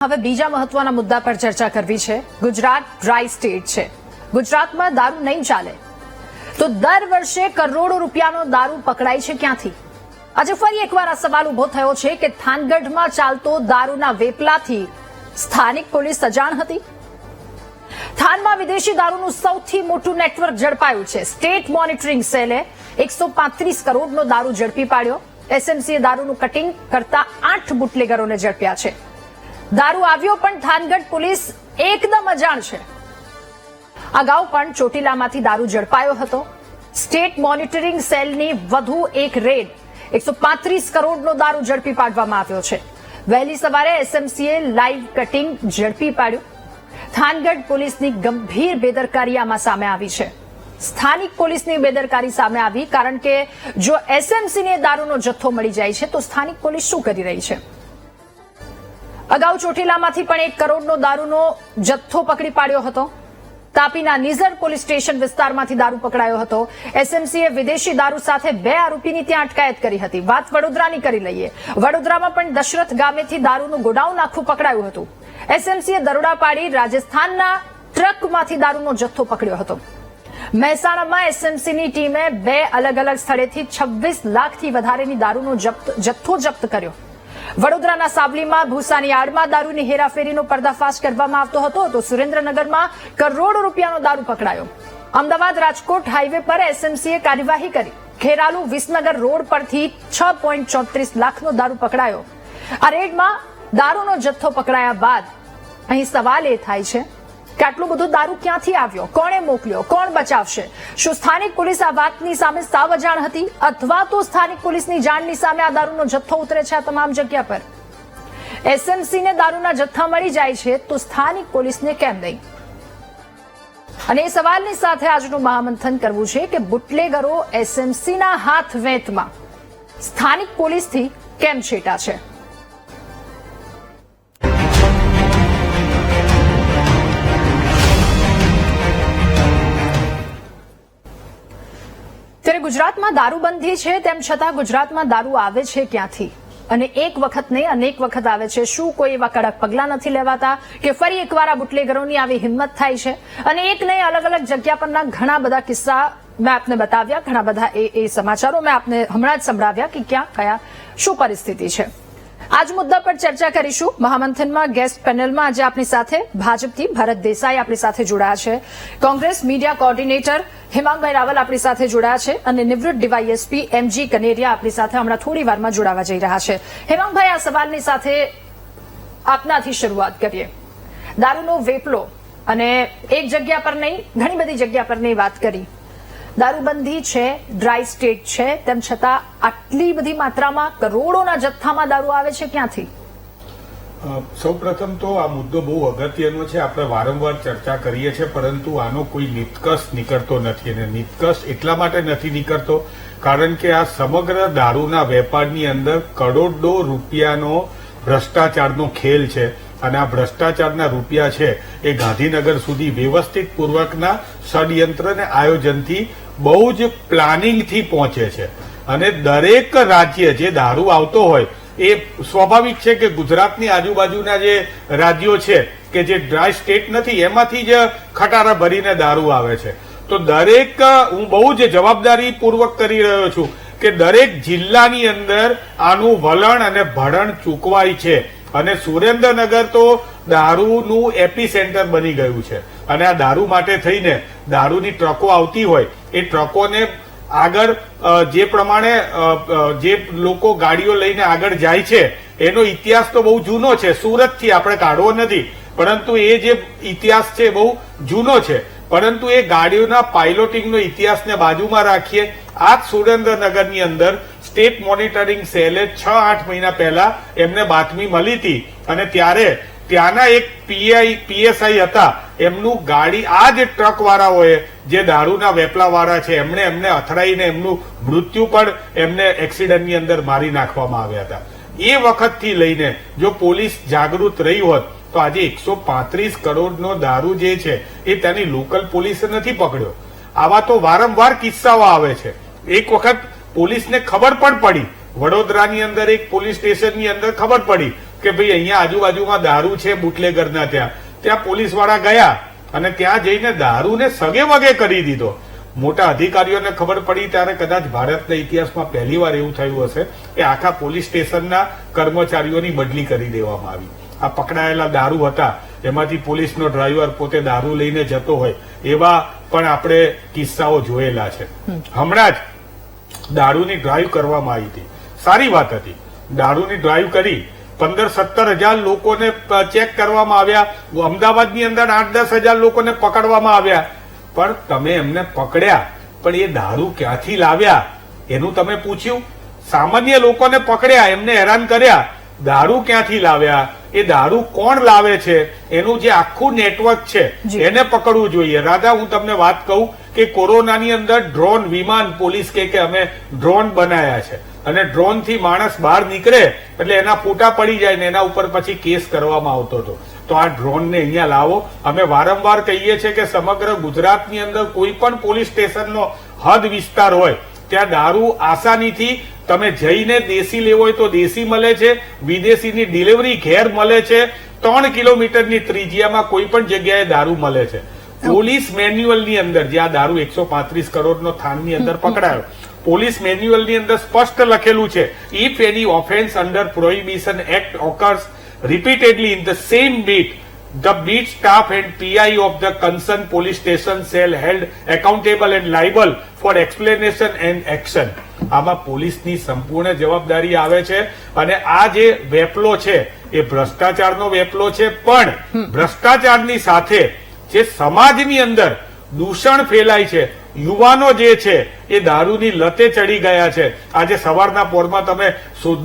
હવે બીજા મહત્વના મુદ્દા પર ચર્ચા કરવી છે। ગુજરાત ડ્રાય સ્ટેટ છે। ગુજરાતમાં દારૂ નહીં ચાલે તો દર વર્ષે કરોડો રૂપિયાનો દારૂ પકડાય છે ક્યાંથી? આજે ફરી એકવાર આ સવાલ ઉભો થયો છે કે થાનગઢમાં ચાલતો દારૂના વેપલાથી સ્થાનિક પોલીસ અજાણ હતી। થાનમાં વિદેશી દારૂનું સૌથી મોટું નેટવર્ક ઝડપાયું છે। સ્ટેટ મોનિટરિંગ સેલે 135 કરોડનો દારૂ ઝડપી પાડ્યો। એસએમસીએ દારૂનું કટિંગ કરતા 8 બુટલેગરોને ઝડપ્યા છે। દારૂ આવ્યો પણ થાનગઢ પોલીસ એકદમ અજાણ છે। અગાઉ પણ ચોટીલામાંથી દારૂ ઝડપાયો હતો। સ્ટેટ મોનિટરિંગ સેલની વધુ એક રેડ 135 કરોડનો દારૂ ઝડપી પાડવામાં આવ્યો છે। વહેલી સવારે એસએમસીએ લાઈવ કટિંગ ઝડપી પાડ્યું। થાનગઢ પોલીસની ગંભીર બેદરકારી આમાં સામે આવી છે। સ્થાનિક પોલીસની બેદરકારી સામે આવી કારણ કે જો એસએમસીને દારૂનો જથ્થો મળી જાય છે તો સ્થાનિક પોલીસ શું કરી રહી છે? અગાઉ ચોટીલામાંથી પણ 1 કરોડનો દારૂનો જથ્થો પકડી પાડ્યો હતો। તાપીના નિઝર પોલીસ સ્ટેશન વિસ્તારમાંથી દારૂ પકડાયો હતો। એસએમસીએ વિદેશી દારૂ સાથે 2 આરોપીની ત્યાં અટકાયત કરી હતી। વાત વડોદરાની કરી લઈએ। વડોદરામાં પણ દશરથ ગામેથી દારૂનું ગોડાઉન આખું પકડાયું હતું। એસએમસીએ દરોડા પાડી રાજસ્થાનના ટ્રકમાંથી દારૂનો જથ્થો પકડ્યો હતો। મહેસાણામાં એસએમસીની ટીમે 2 અલગ અલગ સ્થળેથી 26 લાખથી વધારેની દારૂનો જથ્થો જપ્ત કર્યો। વડોદરાના સાબલીમાં ભૂસાની આડમાં દારૂની હેરાફેરીનો પર્દાફાશ કરવામાં આવતો હતો તો સુરેન્દ્રનગરમાં કરોડો રૂપિયાનો દારૂ પકડાયો। અમદાવાદ રાજકોટ હાઈવે પર એસએમસીએ કાર્યવાહી કરી। ખેરાલુ વિસનગર રોડ પરથી 6.34 લાખનો દારૂ પકડાયો। આ રેડમાં દારૂનો જથ્થો પકડાયા બાદ અહીં સવાલ એ થાય છે કે આટલું બધું દારૂ ક્યાંથી આવ્યો? કોણે મોકલ્યો? કોણ બચાવશે? શું સ્થાનિક પોલીસ આ વાતની સામે સાવ અજાણ હતી અથવા તો સ્થાનિક પોલીસની જાણની સામે આ દારૂનો જથ્થો ઉતરે છે આ તમામ જગ્યા પર? એસએમસીને દારૂના જથ્થા મળી જાય છે તો સ્થાનિક પોલીસને કેમ નહીં? અને એ સવાલની સાથે આજનું મહામંથન કરવું છે કે બુટલેગરો એસએમસીના હાથ વેંતમાં સ્થાનિક પોલીસથી કેમ છેટા છે? ત્યારે ગુજરાતમાં દારૂબંધી છે તેમ છતાં ગુજરાતમાં દારૂ આવે છે ક્યાંથી? અને એક વખત નહીં અનેક વખત આવે છે। શું કોઈ એવા કડક પગલાં નથી લેવાતા કે ફરી એકવાર આ બુટલેગરોની આવી હિંમત થાય છે? અને એક નહીં અલગ અલગ જગ્યા પરના ઘણા બધા કિસ્સા મેં આપને બતાવ્યા, ઘણા બધા એ સમાચારો મેં આપને હમણાં જ સંભળાવ્યા કે ક્યાં કયા શું પરિસ્થિતિ છે। આજ મુદ્દા પર ચર્ચા કરીશું। મહામંથનમાં ગેસ્ટ પેનલમાં આજે આપણી સાથે ભાજપથી ભરત દેસાઈ આપણી સાથે જોડાયા છે। કોંગ્રેસ મીડિયા કોર્ડિનેટર હેમાંગભાઈ રાવલ આપણી સાથે જોડાયા છે અને નિવૃત્ત ડીવાયએસપી એમજી કનેરિયા આપણી સાથે હમણાં થોડી વારમાં જોડાવા જઈ રહ્યા છે। હેમાંગભાઈ, આ સવાલની સાથે આપનાથી શરૂઆત કરીએ। દારૂનો વેપલો અને એક જગ્યા પર નહીં ઘણી બધી જગ્યા પરની વાત કરી। દારૂબંધી છે, ડ્રાય સ્ટેટ છે, તેમ છતાં આટલી બધી માત્રામાં કરોડોના જથ્થામાં દારૂ આવે છે ક્યાંથી? સૌપ્રથમ તો આ મુદ્દો બહુ અગત્યનો છે। આપણે વારંવાર ચર્ચા કરીએ છીએ પરંતુ આનો કોઈ નિષ્કર્ષ નીકળતો નથી અને નિષ્કર્ષ એટલા માટે નથી નીકળતો કારણ કે આ સમગ્ર દારૂના વેપારની અંદર કરોડો રૂપિયાનો ભ્રષ્ટાચારનો ખેલ છે અને આ ભ્રષ્ટાચારના રૂપિયા છે એ ગાંધીનગર સુધી વ્યવસ્થિત પૂર્વકના ષડયંત્ર અને આયોજનથી બહુ જ પ્લાનિંગથી પહોંચે છે અને દરેક રાજ્ય જે દારૂ આવતો હોય એ સ્વાભાવિક છે કે ગુજરાતની આજુબાજુના જે રાજ્યો છે કે જે ડ્રાય સ્ટેટ નથી એમાંથી જ ખટારા ભરીને દારૂ આવે છે। તો દરેક હું બહુ જ જવાબદારીપૂર્વક કરી રહ્યો છું કે દરેક જિલ્લાની અંદર આનું વલણ અને ભરણ ચૂકવાય છે અને સુરેન્દ્રનગર તો દારૂનું એપી સેન્ટર બની ગયું છે અને આ દારૂ માટે થઈને દારૂની ટ્રકો આવતી હોય એ ટ્રકોને આગળ જે પ્રમાણે જે લોકો ગાડીઓ લઈને આગળ જાય છે એનો ઇતિહાસ તો બહુ જૂનો છે। સુરતથી આપણે કાઢવો નથી પરંતુ એ જે ઇતિહાસ છે બહુ જૂનો છે પરંતુ એ ગાડીઓના પાયલોટિંગનો ઇતિહાસને બાજુમાં રાખીએ આ સુરેન્દ્રનગરની અંદર સ્ટેટ મોનિટરિંગ સેલે 6-8 મહિના પહેલા એમને બાતમી મળી હતી અને ત્યારે ત્યાંના એક પીએસઆઈ હતા એમનું ગાડી આ જ ટ્રક વાળાઓએ જે દારૂના વેપલા વાળા છે એમને અથડાઈને એમનું મૃત્યુ પણ એમને એક્સિડન્ટની અંદર મારી નાખવામાં આવ્યા હતા। એ વખતથી લઈને જો પોલીસ જાગૃત રહી હોત તો આજે 135 કરોડનો દારૂ જે છે એ ત્યાંની લોકલ પોલીસે નથી પકડ્યો। આવા તો વારંવાર કિસ્સાઓ આવે છે। એક વખત પોલીસને ખબર પણ પડી વડોદરાની અંદર એક પોલીસ સ્ટેશનની અંદર ખબર પડી કે ભાઈ અહીંયા આજુબાજુમાં દારૂ છે બુટલેગરના ત્યાં પોલીસ વાળા ગયા અને ત્યાં જઈને દારૂને સગે વગે કરી દીધો. મોટા અધિકારીઓને ખબર પડી ત્યારે કદાચ ભારતના ઇતિહાસમાં પહેલીવાર એવું થયું હશે કે આખા પોલીસ સ્ટેશનના કર્મચારીઓની બદલી કરી દેવામાં આવી. આ પકડાયેલા દારૂ હતા એમાંથી પોલીસનો ડ્રાઈવર પોતે દારૂ લઈને જતો હોય એવા પણ આપણે કિસ્સાઓ જોયેલા છે. હમણાં જ દારૂની ડ્રાઈવ કરવામાં આવી હતી. સારી વાત હતી. દારૂની ડ્રાઈવ કરી 15-17 હજાર લોકોને ચેક કરવામાં આવ્યા. અમદાવાદની અંદર 8-10 હજાર લોકોને પકડવામાં આવ્યા. પણ તમે એમને પકડ્યા પણ એ દારૂ ક્યાંથી લાવ્યા એનું તમે પૂછ્યું? સામાન્ય લોકોને પકડ્યા, એમને હેરાન કર્યા, દારૂ ક્યાંથી લાવ્યા, એ દારૂ કોણ લાવે છે એનું જે આખું નેટવર્ક છે એને પકડવું જોઈએ. રાધા, હું તમને વાત કહું કે કોરોનાની અંદર ડ્રોન વિમાન પોલીસ કે અમે ડ્રોન બનાયા છે અને ડ્રોન થી માણસ બહાર નીકળે એટલે એના ફોટા પડી જાય ને એના ઉપર પછી કેસ કરવામાં આવતો હતો. તો આ ડ્રોન ને અહીંયા લાવો. અમે વારંવાર કહીએ છીએ કે સમગ્ર ગુજરાતની અંદર કોઈ પણ પોલીસ સ્ટેશનનો હદ વિસ્તાર હોય ત્યાં દારૂ આસાનીથી તમે જઈને દેશી લેવો હોય તો દેશી મળે છે, વિદેશીની ડિલિવરી ઘેર મળે છે, 3 કિલોમીટરની ત્રિજ્યામાં કોઈ પણ જગ્યાએ દારૂ મળે છે. પોલીસ મેન્યુઅલની અંદર જે આ દારૂ 135 કરોડનો થાનની અંદર પકડાયો, પોલીસ મેન્યુઅલની અંદર સ્પષ્ટ લખેલું છે, if any offence under prohibition act occurs repeatedly in the same beat, the beat staff and PI of the concerned police station shall held accountable and liable for explanation and action. આમાં પોલીસની સંપૂર્ણ જવાબદારી આવે છે અને આ જે વેપલો છે એ ભ્રષ્ટાચારનો વેપલો છે, પણ ભ્રષ્ટાચારની સાથે જે સમાજની અંદર દૂષણ ફેલાય છે, યુવાનો જે છે એ દારૂની લતે ચડી ગયા છે. આજે સવારના પોરમાં તમે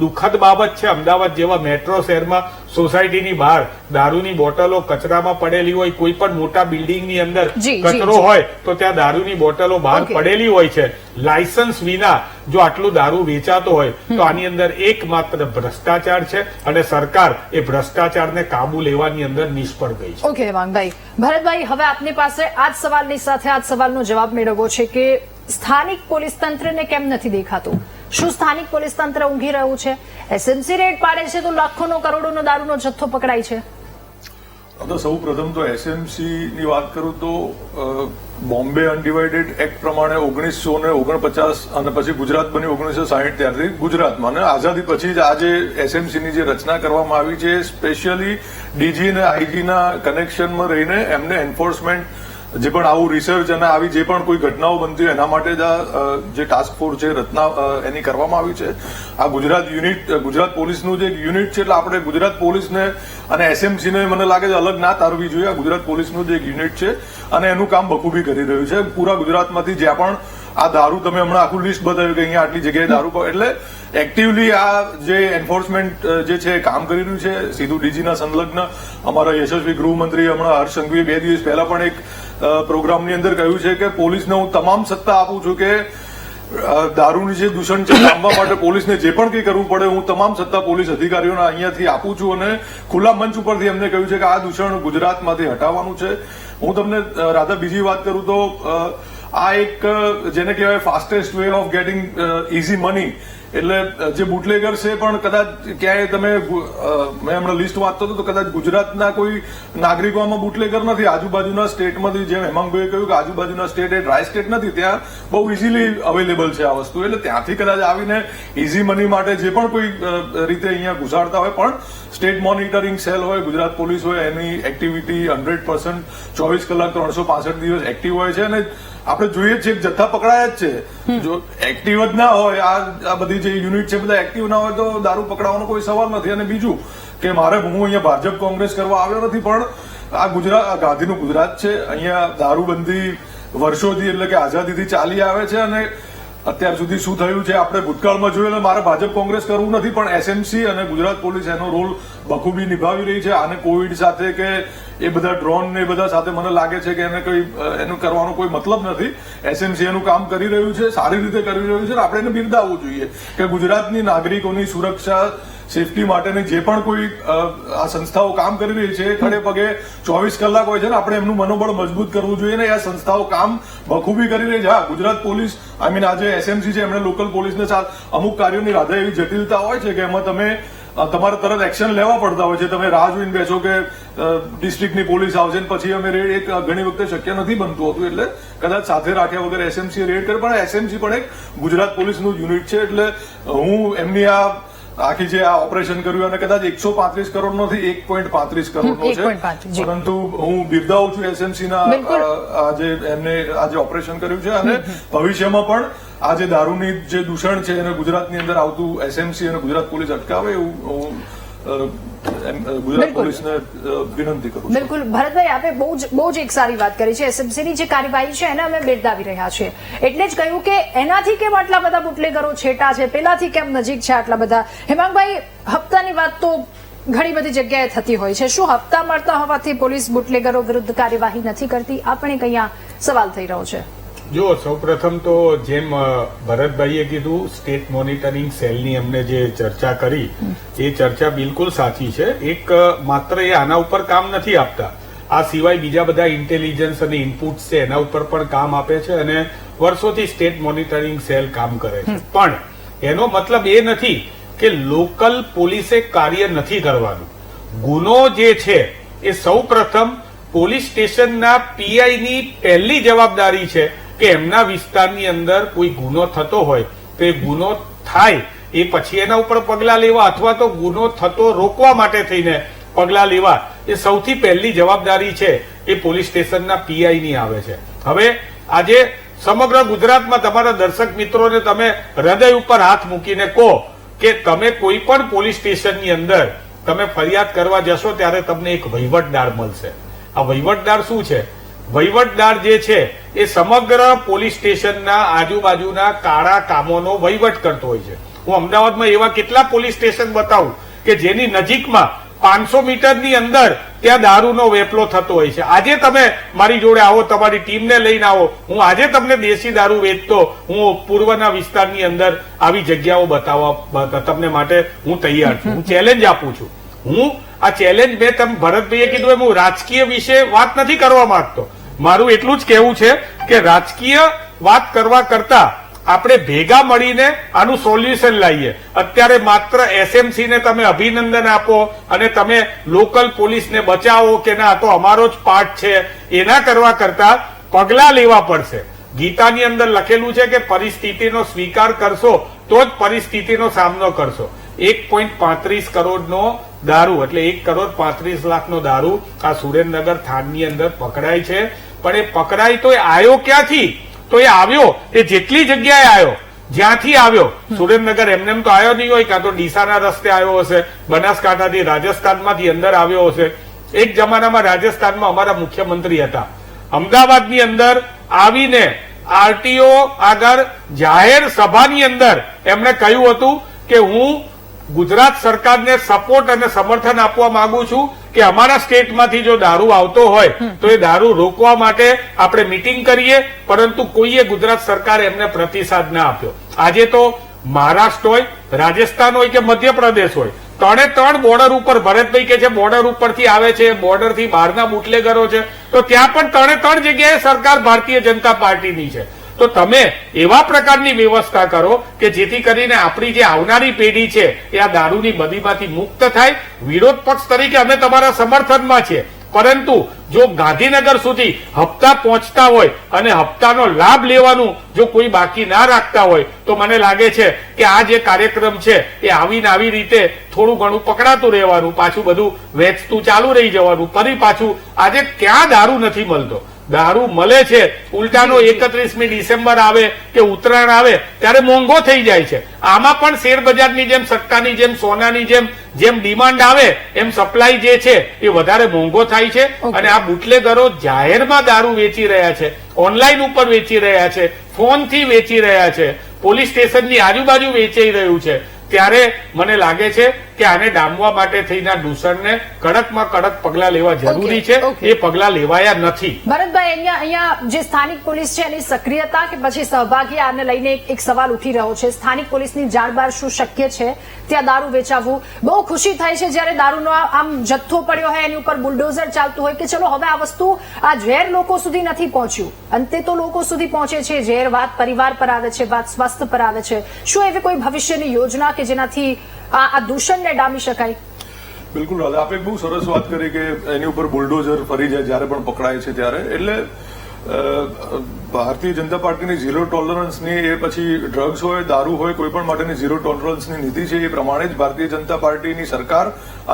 દુઃખદ બાબત છે, અમદાવાદ જેવા મેટ્રો શહેરમાં સોસાયટીની બહાર દારૂની બોટલો કચરામાં પડેલી હોય, કોઈ પણ મોટા બિલ્ડિંગની અંદર કચરો હોય તો ત્યાં દારૂની બોટલો બહાર પડેલી હોય છે. લાયસન્સ વિના જો આટલું દારૂ વેચાતો હોય તો આની અંદર એકમાત્ર ભ્રષ્ટાચાર છે અને સરકાર એ ભ્રષ્ટાચારને કાબુ લેવાની અંદર નિષ્ફળ ગઈ છે. ઓકે હેમાંગભાઈ. ભરતભાઈ, હવે આપની પાસે આ જ સવાલની સાથે આ જ સવાલનો જવાબ મેળવવો છે કે સ્થાનિક પોલીસ તંત્રને કેમ નથી દેખાતું? શું સ્થાનિક પોલીસ તંત્ર ઊંઘી રહ્યું છે? એસએમસી રેડ પાડે છે તો લાખોનો કરોડોનો દારૂનો જથ્થો પકડાય છે. સૌ પ્રથમ તો એસએમસી ની વાત કરું તો બોમ્બે અનડિવાઇડેડ એક્ટ પ્રમાણે 1949 અને પછી ગુજરાત બન્યું 1960 ત્યારથી ગુજરાતમાં અને આઝાદી પછી જ આજે એસએમસી ની જે રચના કરવામાં આવી છે સ્પેશિયલી ડીજી અને આઈજી ના કનેક્શનમાં રહીને એમને એન્ફોર્સમેન્ટ જે પણ આવું રિસર્ચ અને આવી જે પણ કોઈ ઘટનાઓ બનતી હોય એના માટે જ જે ટાસ્ક ફોર્સ છે રચના એની કરવામાં આવી છે. આ ગુજરાત પોલીસનું જે યુનિટ છે એટલે આપણે ગુજરાત પોલીસને અને એસએમસીને મને લાગે છે અલગ ના તારવી જોઈએ. આ ગુજરાત પોલીસનું જે એક યુનિટ છે અને એનું કામ બખૂબી કરી રહ્યું છે. પૂરા ગુજરાતમાંથી જ્યાં પણ આ દારૂ તમે હમણાં આખું લિસ્ટ બતાવ્યું કે અહીંયા આટલી જગ્યાએ દારૂ એટલે એક્ટિવલી આ જે એન્ફોર્સમેન્ટ જે છે કામ કરી રહ્યું છે. સીધું ડીજીના સંલગ્ન અમારા યશસ્વી ગૃહમંત્રી હમણાં હર્ષ સંઘવીએ 2 દિવસ પહેલા પણ એક પ્રોગ્રામની અંદર કહ્યું છે કે પોલીસને હું તમામ સત્તા આપું છું કે દારૂની જે દૂષણ છે લાંબવા માટે પોલીસને જે પણ કંઈ કરવું પડે હું તમામ સત્તા પોલીસ અધિકારીઓને અહીંયાથી આપું છું અને ખુલ્લા મંચ ઉપરથી એમને કહ્યું છે કે આ દૂષણ ગુજરાતમાંથી હટાવવાનું છે. હું તમને રાધા બીજી વાત કરું તો આ એક જેને કહેવાય fastest way of gating easy money એટલે જે બુટલેગર છે પણ કદાચ ક્યાંય તમે મેં હમણાં લિસ્ટ વાંચતો હતો તો કદાચ ગુજરાતના કોઈ નાગરિકોમાં બુટલેગર નથી. આજુબાજુના સ્ટેટમાંથી જેમ હેમાંગભાઈએ કહ્યું કે આજુબાજુના સ્ટેટ એ ડ્રાય સ્ટેટ નથી, ત્યાં બહુ ઇઝીલી અવેલેબલ છે આ વસ્તુ. એટલે ત્યાંથી કદાચ આવીને ઇઝી મની માટે જે પણ કોઈ રીતે અહીંયા ઘુસાડતા હોય પણ સ્ટેટ મોનિટરિંગ સેલ હોય, ગુજરાત પોલીસ હોય, એની એક્ટિવિટી 100% 24 કલાક 365 દિવસ એક્ટિવ હોય છે અને આપણે જોઈએ છીએ જથ્થા પકડાયા જ છે. જો એક્ટિવ જ ના હોય આ બધી જે યુનિટ છે બધા એક્ટિવ ના હોય તો દારૂ પકડાવાનો કોઈ સવાલ નથી. અને બીજું કે હું અહીંયા ભાજપ કોંગ્રેસ કરવા આવ્યો નથી પણ આ ગુજરાત ગાંધીનું ગુજરાત છે. અહીંયા દારૂબંધી વર્ષોથી એટલે કે આઝાદીથી ચાલી આવે છે અને અત્યાર સુધી શું થયું છે આપણે ભૂતકાળમાં જોયું એટલે મારે ભાજપ કોંગ્રેસ કરવું નથી પણ એસએમસી અને ગુજરાત પોલીસ એનો રોલ બખૂબી નિભાવી રહી છે. આને કોવિડ સાથે કે એ બધા ડ્રોન ને એ બધા સાથે મને લાગે છે કે એનું કરવાનો કોઈ મતલબ નથી. એસએમસી એનું કામ કરી રહ્યું છે, સારી રીતે કરી રહ્યું છે અને આપણે એને બિરદાવવું જોઈએ કે ગુજરાતની નાગરિકોની સુરક્ષા સેફટી માટેની જે પણ કોઈ આ સંસ્થાઓ કામ કરી રહી છે ખડે પગે 24 કલાક હોય છે ને આપણે એમનું મનોબળ મજબૂત કરવું જોઈએ ને આ સંસ્થાઓ કામ બખૂબી કરી રહી છે. હા, ગુજરાત પોલીસ આજે એસએમસી છે એમણે લોકલ પોલીસને અમુક કાર્યોની રાધા એવી જટિલતા હોય છે કે એમાં તમે તમારે તરત એક્શન લેવા પડતા હોય છે. તમે રાહ જોઈને બેસો કે ડિસ્ટ્રિક્ટની પોલીસ આવશે ને પછી અમે રેડ, એક ઘણી વખતે શક્ય નથી બનતું હતું. એટલે કદાચ સાથે રાખ્યા વગર એસએમસી રેડ કરે, પણ એસએમસી પણ એક ગુજરાત પોલીસનું યુનિટ છે. એટલે હું એમની આખી જે આ ઓપરેશન કર્યું અને કદાચ 135 કરોડ નથી 1.35 કરોડનો છે, 1.35 પરંતુ હું બિરદાવું છું એસએમસી ના આજે એમને આજે ઓપરેશન કર્યું છે. અને ભવિષ્યમાં પણ આ જે દારૂની જે દૂષણ છે એને ગુજરાતની અંદર આવતું એસએમસી અને ગુજરાત પોલીસ અટકાવે એવું હું ગુજરાત પોલીસને વિનંતી કરું છું. બિલકુલ ભરતભાઈ, આપે બહુ જ એક સારી વાત કરી છે. એસએમસીની જે કાર્યવાહી છે એને અમે બિરદાવી રહ્યા છીએ. એટલે જ કહ્યું કે એનાથી કેમ આટલા બધા બુટલેગરો છેટા છે, પેલાથી કેમ નજીક છે આટલા બધા. હેમાંગભાઈ, હપ્તાની વાત તો ઘણી બધી જગ્યાએ થતી હોય છે. શું હપ્તા મળતા હોવાથી પોલીસ બુટલેગરો વિરુદ્ધ કાર્યવાહી નથી કરતી? આ પણ એક અહીંયા સવાલ થઈ રહ્યો છે. જો સૌપ્રથમ તો જેમ ભરતભાઈએ કીધું, સ્ટેટ મોનિટરિંગ સેલની અમને જે ચર્ચા કરી એ ચર્ચા બિલકુલ સાચી છે. એક માત્ર એ આના ઉપર કામ નથી આપતા, આ સિવાય બીજા બધા ઇન્ટેલિજન્સ અને ઇનપુટ્સ છે એના ઉપર પણ કામ આપે છે અને વર્ષોથી સ્ટેટ મોનિટરિંગ સેલ કામ કરે છે. પણ એનો મતલબ એ નથી કે લોકલ પોલીસે કાર્ય નથી કરવાનું. ગુનો જે છે એ સૌપ્રથમ પોલીસ સ્ટેશનના પીઆઈની પહેલી જવાબદારી છે કે એમના વિસ્તારની અંદર કોઈ ગુનો થતો હોય તો એ ગુનો થાય એ પછી એના ઉપર પગલા લેવા અથવા તો ગુનો થતો રોકવા માટે થઈને પગલા લેવા એ સૌથી પહેલી જવાબદારી છે એ પોલીસ સ્ટેશનના પીઆઈની આવે છે. હવે આજે સમગ્ર ગુજરાતમાં તમારા દર્શક મિત્રોને તમે હૃદય ઉપર હાથ મૂકીને કહો કે તમે કોઈ પણ પોલીસ સ્ટેશનની અંદર તમે ફરિયાદ કરવા જશો ત્યારે તમને એક વહીવટદાર મળશે. આ વહીવટદાર શું છે? વહીવટદાર જે છે એ સમગ્ર પોલીસ સ્ટેશનના આજુબાજુના કાળા કામોનો વહીવટ કરતો હોય છે. હું અમદાવાદમાં એવા કેટલા પોલીસ સ્ટેશન બતાવું કે જેની નજીકમાં 500 મીટરની અંદર ત્યાં દારૂનો વેપલો થતો હોય છે. આજે તમે મારી જોડે આવો, તમારી ટીમને લઈને આવો, હું આજે તમને દેશી દારૂ વેચતો હું પૂર્વના વિસ્તારની અંદર આવી જગ્યાઓ બતાવવા તમને માટે હું તૈયાર છું. હું ચેલેન્જ આપું છું. હું આ ચેલેન્જ મેં તમે ભરતભાઈએ કીધું એમ હું રાજકીય વિશે વાત નથી કરવા માંગતો. મારું એટલું જ કહેવું છે કે રાજકીય વાત કરવા કરતા આપણે ભેગા મળીને આનું સોલ્યુશન લાવીએ. અત્યારે માત્ર એસએમસી ને તમે અભિનંદન આપો અને તમે લોકલ પોલીસને બચાવો કે ના તો અમારો જ પાર્ટ છે, એના કરવા કરતા પગલા લેવા પડશે. ગીતાની અંદર લખેલું છે કે પરિસ્થિતિનો સ્વીકાર કરશો તો જ પરિસ્થિતિનો સામનો કરશો. 1.35 કરોડનો દારૂ એટલે 1,35,00,000નો દારૂ આ સુરેન્દ્રનગર થાનની અંદર પકડાય છે. પણ એ પકડાય તો એ આવ્યો ક્યાંથી? તો એ આવ્યો એ જેટલી જગ્યાએ આવ્યો, જ્યાંથી આવ્યો, સુરેન્દ્રનગર એમને તો આવ્યો નહીં હોય, કાં તો ડીસાના રસ્તે આવ્યો હશે, બનાસકાંઠાથી રાજસ્થાનમાંથી અંદર આવ્યો હશે. એક જમાનામાં રાજસ્થાનમાં અમારા મુખ્યમંત્રી હતા, અમદાવાદની અંદર આવીને આરટીઓ આગળ જાહેર સભાની અંદર એમણે કહ્યું હતું કે હું ગુજરાત સરકારને સપોર્ટ અને સમર્થન આપવા માંગુ છું કે અમારા સ્ટેટમાંથી જો દારૂ આવતો હોય તો એ દારૂ રોકવા માટે આપણે મીટિંગ કરીએ, પરંતુ કોઈએ ગુજરાત સરકારે એમને પ્રતિસાદ ના આપ્યો. આજે તો મહારાષ્ટ્ર હોય, રાજસ્થાન હોય કે મધ્યપ્રદેશ હોય, 3 બોર્ડર ઉપર, ભરતભાઈ કે છે બોર્ડર ઉપરથી આવે છે, બોર્ડરથી બહારના બુટલેગરો છે, તો ત્યાં પણ 3 જગ્યાએ સરકાર ભારતીય જનતા પાર્ટીની છે. તો તમે એવા પ્રકારની વ્યવસ્થા કરો કે જેથી કરીને આપણી જે આવનારી પેઢી છે એ આ દારૂની બદીમાંથી મુક્ત થાય. વિરોધ પક્ષ તરીકે અમે તમારા સમર્થનમાં છીએ, પરંતુ જો ગાંધીનગર સુધી હપ્તા પહોંચતા હોય અને હપ્તાનો લાભ લેવાનું જો કોઈ બાકી ના રાખતા હોય તો મને લાગે છે કે આ જે કાર્યક્રમ છે એ આવીને આવી રીતે થોડું ઘણું પકડાતું રહેવાનું, પાછું બધું વેચતું ચાલુ રહી જવાનું. ફરી પાછું આજે ક્યાં દારૂ નથી મળતો, દારૂ મળે છે ઉલટાનો 31મી ડિસેમ્બર આવે કે ઉત્તરાયણ આવે ત્યારે મોંઘો થઈ જાય છે. આમાં પણ શેર બજારની જેમ, સટ્ટાની જેમ, સોનાની જેમ ડિમાન્ડ આવે એમ સપ્લાય જે છે એ વધારે મોંઘો થાય છે. અને આ બુટલેગરો જાહેરમાં દારૂ વેચી રહ્યા છે, ઓનલાઈન ઉપર વેચી રહ્યા છે, ફોનથી વેચી રહ્યા છે, પોલીસ સ્ટેશનની આજુબાજુ વેચાઈ રહ્યું છે. ત્યારે મને લાગે છે કે આને ડામવા માટે થઈને દૂષણને કડકમાં કડક પગલા લેવા જરૂરી છે. એ પગલા લેવાયા નથી. ભરતભાઈ, અહીંયા જે સ્થાનિક પોલીસ છે એની સક્રિયતા કે પછી સહભાગી આને લઈને એક સવાલ ઉઠી રહ્યો છે. સ્થાનિક પોલીસની જાણબાર શું શક્ય છે ત્યાં દારૂ વેચાવવું? બહુ ખુશી થાય છે જયારે દારૂનો આમ જથ્થો પડ્યો હોય એની ઉપર બુલડોઝર ચાલતું હોય કે ચલો હવે આ વસ્તુ, આ ઝેર લોકો સુધી નથી પહોંચ્યું, અંતે તો લોકો સુધી પહોંચે છે ઝેર. વાત પરિવાર પર આવે છે, વાત સ્વાસ્થ્ય પર આવે છે. શું એવી કોઈ ભવિષ્યની યોજના કે જેનાથી આ દૂષણને ડામી શકાય? બિલકુલ રાધા, આપે બહુ સરસ વાત કરી કે એની ઉપર બુલડોઝર ફરી જાય જ્યારે પણ પકડાય છે ત્યારે. એટલે ભારતીય જનતા પાર્ટીની ઝીરો ટોલરન્સની, એ પછી ડ્રગ્સ હોય, દારૂ હોય, કોઈ પણ માટેની ઝીરો ટોલરન્સની નીતિ છે. એ પ્રમાણે જ ભારતીય જનતા પાર્ટીની સરકાર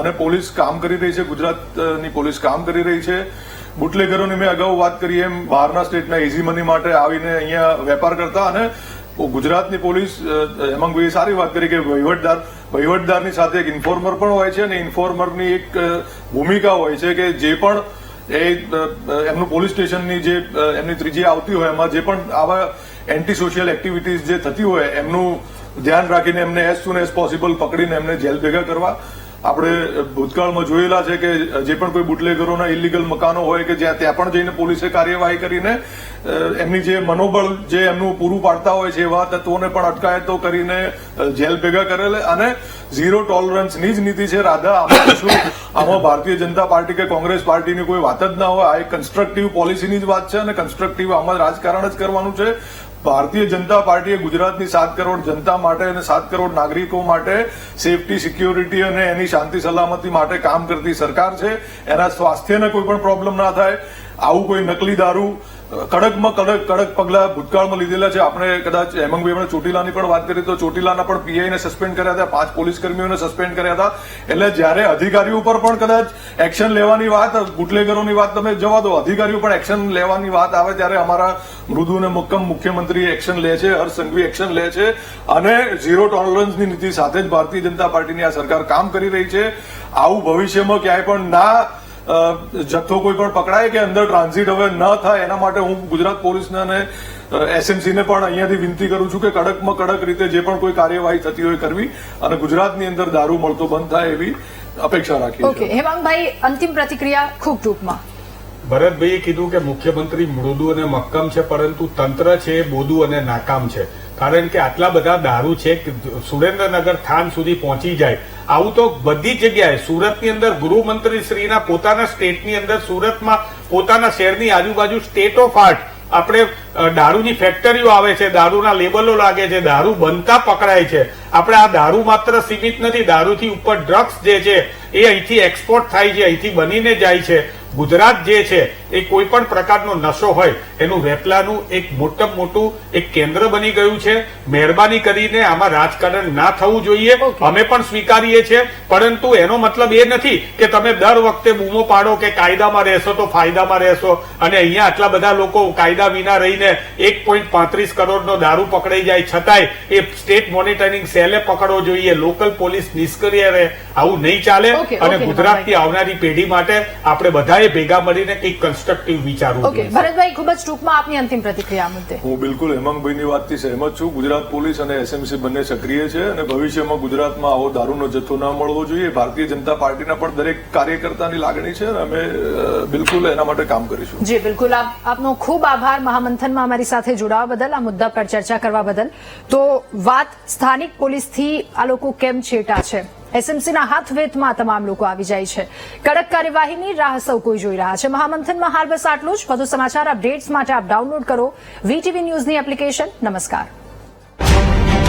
અને પોલીસ કામ કરી રહી છે. ગુજરાતની પોલીસ કામ કરી રહી છે. બુટલેગરોની મેં અગાઉ વાત કરી એમ બહારના સ્ટેટના ઇઝી મની માટે આવીને અહીંયા વેપાર કરતા, અને ગુજરાતની પોલીસ, હેમાંગભાઈએ સારી વાત કરી કે વહીવટદારની સાથે એક ઇન્ફોર્મર પણ હોય છે, અને ઇન્ફોર્મરની એક ભૂમિકા હોય છે કે જે પણ એમનું પોલીસ સ્ટેશનની જે એમની ત્રીજી આવતી હોય એમાં જે પણ આવા એન્ટી સોશિયલ એક્ટિવિટીઝ જે થતી હોય એમનું ધ્યાન રાખીને એમને એઝ સુન એઝ પોસિબલ પકડીને એમને જેલ ભેગા કરવા. આપણે ભૂતકાળમાં જોયેલા છે કે જે પણ કોઈ બુટલેગરોના ઇલીગલ મકાનો હોય કે ત્યાં પણ જઈને પોલીસે કાર્યવાહી કરીને એમની જે મનોબળ જે એમનું પૂરું પાડતા હોય છે એવા તત્વોને પણ અટકાયતો કરીને જેલ ભેગા કરેલા. અને ઝીરો ટોલરન્સની જ નીતિ છે રાધા. આમાં ભારતીય જનતા પાર્ટી કે કોંગ્રેસ પાર્ટીની કોઈ વાત જ ના હોય. આ એક કન્સ્ટ્રક્ટિવ પોલિસીની જ વાત છે, અને કન્સ્ટ્રક્ટિવ આમાં રાજકારણ જ કરવાનું છે. ભારતીય જનતા પાર્ટીએ ગુજરાતની 7 કરોડ જનતા માટે અને 7 કરોડ નાગરિકો માટે સેફટી, સિક્યોરિટી અને એની શાંતિ સલામતી માટે કામ કરતી સરકાર છે. એના સ્વાસ્થ્યને કોઈ પણ પ્રોબ્લેમ ના થાય, આવું કોઈ નકલી દારૂ કડકમાં કડક પગલા ભૂતકાળમાં લીધેલા છે. આપણે કદાચ હેમંગભાઈ ચોટીલાની પણ વાત કરીએ તો ચોટીલાના પણ પીઆઈને સસ્પેન્ડ કર્યા હતા, 5 પોલીસ કર્મીઓને સસ્પેન્ડ કર્યા હતા. એટલે જયારે અધિકારીઓ પર પણ કદાચ એક્શન લેવાની વાત, બુટલેગરોની વાત તમે જવા દો, અધિકારીઓ પણ એક્શન લેવાની વાત આવે ત્યારે અમારા મૃદુ અને મક્કમ મુખ્યમંત્રી એક્શન લે છે, હર્ષ સંઘવી એક્શન લે છે. અને ઝીરો ટોલરન્સની નીતિ સાથે જ ભારતીય જનતા પાર્ટીની આ સરકાર કામ કરી રહી છે. આવું ભવિષ્યમાં ક્યાંય પણ ના જથ્થો કોઈ પણ પકડાય કે અંદર ટ્રાન્ઝિટ હવે ન થાય, એના માટે હું ગુજરાત પોલીસને અને એસએમસીને પણ અહીંયાથી વિનંતી કરું છું કે કડકમાં કડક રીતે જે પણ કોઈ કાર્યવાહી થતી હોય કરવી, અને ગુજરાતની અંદર દારૂ મળતો બંધ થાય એવી અપેક્ષા રાખીએ. ઓકે, હેમાંગભાઈ, અંતિમ પ્રતિક્રિયા ખૂબ ટૂંકમાં. ભરતભાઈએ કીધું કે મુખ્યમંત્રી મૃદુ અને મક્કમ છે, પરંતુ તંત્ર છે એ બોદું અને નાકામ છે. કારણ કે આટલા બધા દારૂ છે કે સુરેન્દ્રનગર થાન સુધી પહોંચી જાય. આવું તો બધી જગ્યાએ, સુરતની અંદર ગૃહમંત્રી શ્રીના પોતાના સ્ટેટની અંદર, સુરતમાં પોતાના શહેરની આજુબાજુ સ્ટેટ ઓફ આર્ટ આપણે દારૂની ફેક્ટરીઓ આવે છે, દારૂના લેબલો લાગે છે, દારૂ બનતા પકડાય છે. આપણે આ દારૂ માત્ર સીમિત નથી, દારૂથી ઉપર ડ્રગ્સ જે છે એ અહીંથી એક્સપોર્ટ થાય છે, અહીંથી બનીને જાય છે. ગુજરાત જે છે એ કોઈ પણ પ્રકારનો નશો હોય એનું વેપલાનું એક મોટું એક કેન્દ્ર બની ગયું છે. મહેરબાની કરીને આમાં રાજકારણ ના થવું જોઈએ, અમે પણ સ્વીકારીએ છીએ, પરંતુ એનો મતલબ એ નથી કે તમે દર વખતે બૂમો પાડો કે કાયદામાં રહેશો તો ફાયદામાં રહેશો, અને અહીંયા આટલા બધા લોકો કાયદા વિના રહીને 1.35 કરોડનો દારૂ પકડાઈ જાય છતાંય એ સ્ટેટ મોનિટરિંગ સેલે પકડવો જોઈએ, લોકલ પોલીસ નિષ્ક્રિય રહે. આવું નહીં ચાલે. અને ગુજરાતની આવનારી પેઢી માટે આપણે બધા ભેગા મળીને કંઈક કન્સ્ટ્રક્ટિવ વિચારવું. ઓકે, ભરતભાઈ, ખૂબ જ ટૂંકમાં આપની અંતિમ પ્રતિક્રિયા મુદ્દે. હું બિલકુલ હેમાંગભાઈની વાતથી સહેમત છું. ગુજરાત પોલીસ અને એસએમસી બંને સક્રિય છે, અને ભવિષ્યમાં ગુજરાતમાં આવો દારૂનો જથ્થો ન મળવો જોઈએ. ભારતીય જનતા પાર્ટીના પણ દરેક કાર્યકર્તાની લાગણી છે, અને અમે બિલકુલ એના માટે કામ કરીશું. જી બિલકુલ, આપનો ખૂબ આભાર મહામંથનમાં અમારી સાથે જોડાવા બદલ, આ મુદ્દા પર ચર્ચા કરવા બદલ. તો વાત સ્થાનિક પોલીસથી આ લોકો કેમ છેટા છે, એસએમસીના હાથવેતમાં તમામ લોકો આવી જાય છે. કડક કાર્યવાહીની રાહ સૌ કોઈ જોઈ રહ્યા છે. મહામંથનમાં હાલ બસ આટલું જ. વધુ સમાચાર અપડેટ્સ માટે આપ ડાઉનલોડ કરો વીટીવી ન્યૂઝની એપ્લિકેશન. નમસ્કાર.